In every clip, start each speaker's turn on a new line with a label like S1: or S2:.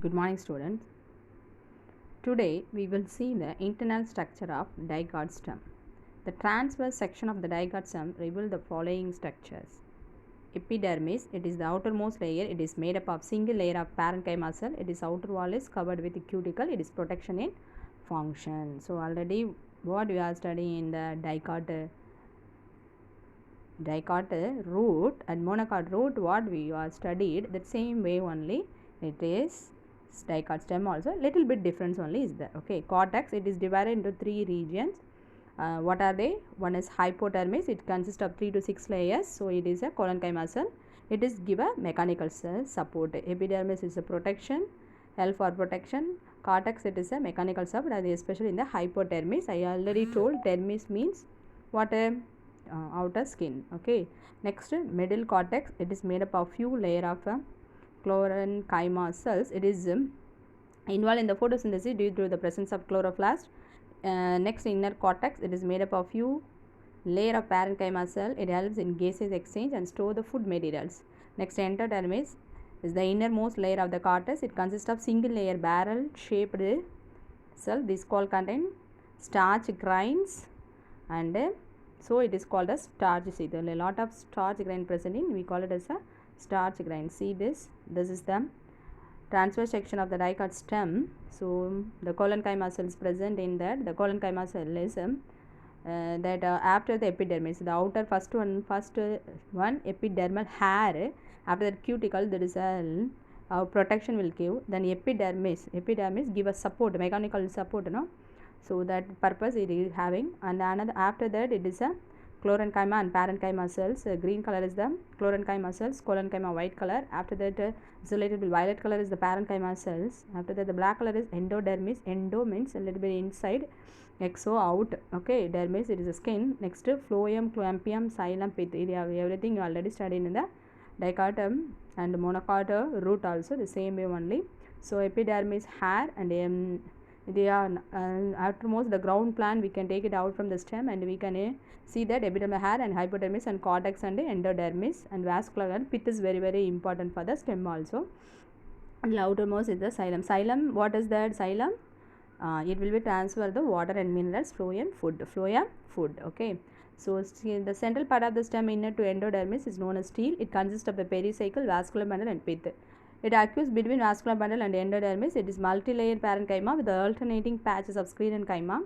S1: Good morning, students. Today we will see the internal structure of dicot stem. The transverse section of the dicot stem reveals the following structures. Epidermis, it is the outermost layer. It is made up of single layer of parenchyma cell. Its outer wall is covered with cuticle. It is protection in function. So already what we are studying in the dicot root and monocot root, what we are studied that same way only it is dicot stem also, little bit difference only is there. Okay, cortex, it is divided into three regions. What are they? One is hypodermis, it consists of 3 to 6 layers, so it is a collenchyma cell. It is give a mechanical cell support. Epidermis is a protection, L for protection. Cortex, it is a mechanical support, especially in the hypodermis. I already told dermis means what? Outer skin. Okay, next middle cortex, it is made up of few layer of chlorenchyma cells. It is involved in the photosynthesis due to the presence of chloroplast. Next, inner cortex, it is made up of few layer of parenchyma cell. It helps in gaseous exchange and store the food materials. Next, endodermis is the innermost layer of the cortex. It consists of single layer barrel shaped cell. This called contain starch grains, and so it is called as starch seed. There are a lot of starch grain present in, we call it as a starch grain. See this is the transverse section of the dicot stem. So the collenchyma cell is present in that. The collenchyma cell is after the epidermis, the outer first one epidermal hair. After that cuticle, there is a protection will give. Then epidermis give a support, mechanical support, no. So that purpose it is having. And another, after that it is a chlorenchyma and parenchyma cells. Green color is the chlorenchyma cells, collenchyma white color. After that isolated with violet color is the parenchyma cells. After that the black color is endodermis. Endo means a little bit inside, exo out. Okay, dermis, it is a skin. Next phloem, clampium, xylem, pith. Everything you already studied in the dicot and monocot root also the same way only. So epidermis, hair, and they are outermost the ground plan. We can take it out from the stem and we can see that epidermal hair and hypodermis and cortex and endodermis and vascular and pith is very very important for the stem also. And outermost is the xylem. Xylem, what is that? Xylem, it will be transfer the water and minerals, phloem food. Okay, so the central part of the stem inner to endodermis is known as stele. It consists of the pericycle, vascular bundle and pith. It occurs between vascular bundle and endodermis. It is multi-layered parenchyma with the alternating patches of sclerenchyma.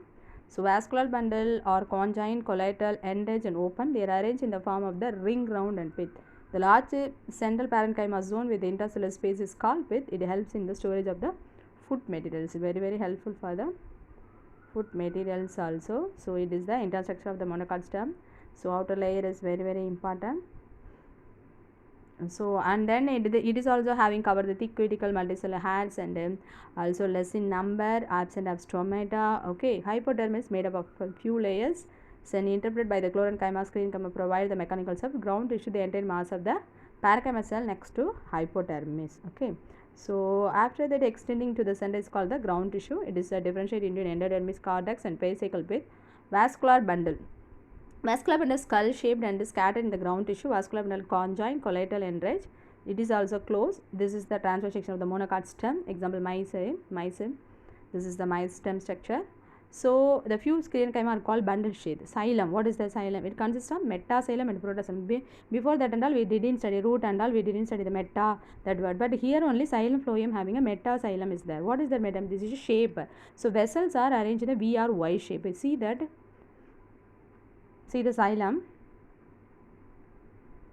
S1: So vascular bundle are conjoined, collateral, end-edge and open. They are arranged in the form of the ring, round and pith. The large central parenchyma zone with the intercellular space is called pith. It helps in the storage of the food materials. Very very helpful for the food materials also. So it is the internal structure of the monocot stem. So outer layer is very very important. So and then it is also having covered the thick cuticle, multicellular hairs, and also less in number, absent of stomata. Okay, hypodermis made up of a few layers. So interpreted by the chlorenchyma, sclerenchyma provide the mechanical stuff. Ground tissue, the entire mass of the parenchyma cell next to hypodermis. Okay, so after that extending to the center is called the ground tissue. It is differentiated into endodermis, cortex and pericycle pith. Vascular bundle. Vascular bundle is skull shaped and is scattered in the ground tissue. Vascular bundle conjoined, collateral enriched. It is also closed. This is the transverse section of the monocot stem. Example, mycin. This is the mycin stem structure. So the few sclerenchyma are called bundle sheath. Xylem. What is the xylem? It consists of metaxylem and protoxylem. Before that and all we didn't study root and all, we didn't study the meta, that word. But here only xylem phloem having a metaxylem is there. What is the meta? This is a shape. So vessels are arranged in a V or Y shape. See that. See the xylem,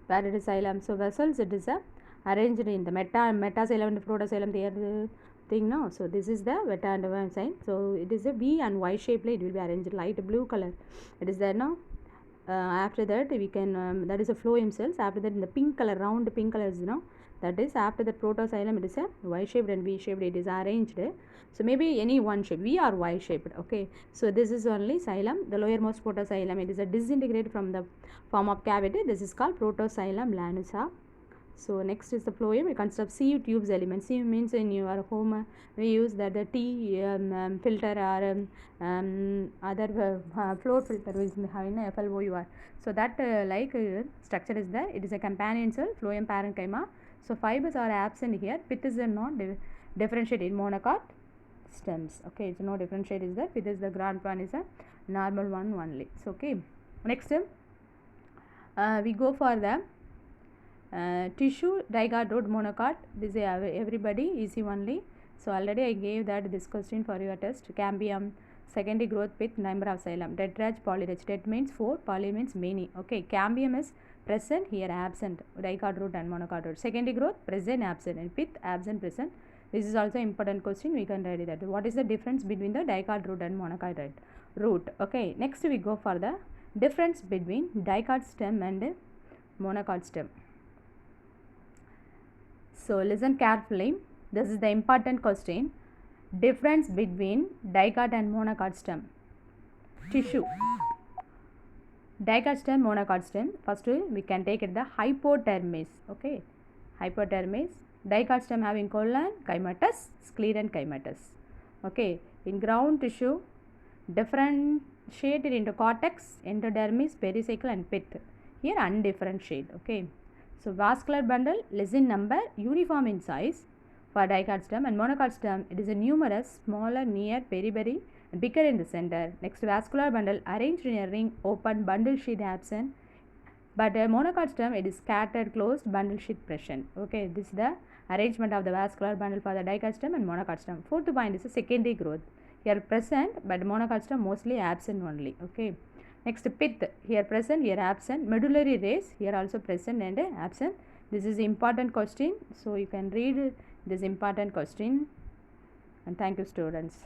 S1: where it is xylem. So vessels, it is arranged in the metaxylem and protoxylem. They are the thing, no. So this is the meta and Y sign. So it is a V and Y shape. It will be arranged light blue color. It is there now. After that we can that is a phloem cells. After that in the pink color, round pink color is, you know, that is after the protoxylem. It is a Y shaped and V shaped. It is arranged. So maybe any one shape, V or Y shaped. Okay, so this is only xylem. The lowermost protoxylem, it is a disintegrate from the form of cavity. This is called protoxylem lanusa. So next is the phloem. It consists of sieve tubes element. Sieve means in your home we use that the tea filter or other floor filter is having a FLOUR. So that structure is there. It is a companion cell, phloem parenchyma. So fibers are absent here. Pith is not differentiate in monocot stems. Okay, so no differentiate is there. With this the grand plan is a normal one only. So okay, next we go for the tissue dicot root monocot. This is everybody easy only. So already I gave that this question for your test. Cambium, secondary growth with number of xylem. Tetrad, polyrich. Tet means 4, poly means many. Okay, cambium is present, here absent. Dicot root and monocot root. Secondary growth present, absent, and pith absent, present. This is also important question. We can write that. What is the difference between the dicot root and monocot root? Okay, next we go for the difference between dicot stem and monocot stem. So listen carefully. This is the important question. Difference between dicot and monocot stem. Tissue. Dicot stem, monocot stem. First we can take it the hypodermis. Okay, hypodermis. Dicot stem having colon, chymatous, scleron, chymatous. Okay, in ground tissue, differentiated into cortex, endodermis, pericycle, and pith. Here undifferentiated. Okay, so vascular bundle less in number, uniform in size for dicot stem, and monocot stem it is a numerous, smaller near periphery and bigger in the center. Next, vascular bundle arranged in a ring, open, bundle sheath absent. But monocot stem it is scattered, closed, bundle sheath present. Okay, this is the arrangement of the vascular bundle for the dicot stem and monocot stem. Fourth point is a secondary growth. Here present, but monocot stem mostly absent only. Okay. Next, pith, here present, here absent. Medullary rays, here also present and absent. This is important question. So you can read this important question. And thank you, students.